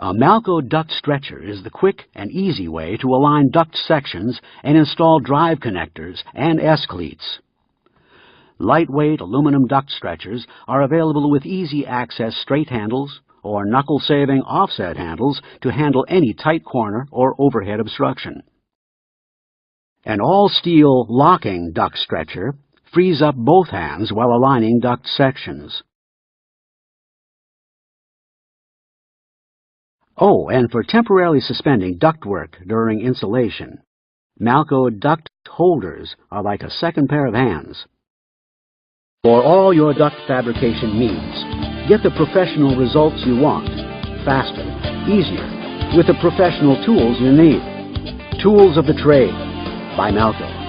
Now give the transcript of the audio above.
A malco duct stretcher is the quick and easy way to align duct sections and install drive connectors and S-cleats. Lightweight aluminum duct stretchers are available with easy-access straight handles or knuckle-saving offset handles to handle any tight corner or overhead obstruction. An all-steel locking duct stretcher frees up both hands while aligning duct sections. Oh, and for temporarily suspending ductwork during installation, malco duct holders are like a second pair of hands. For all your duct fabrication needs, get the professional results you want, faster, easier, with the professional tools you need. Tools of the Trade by Malco.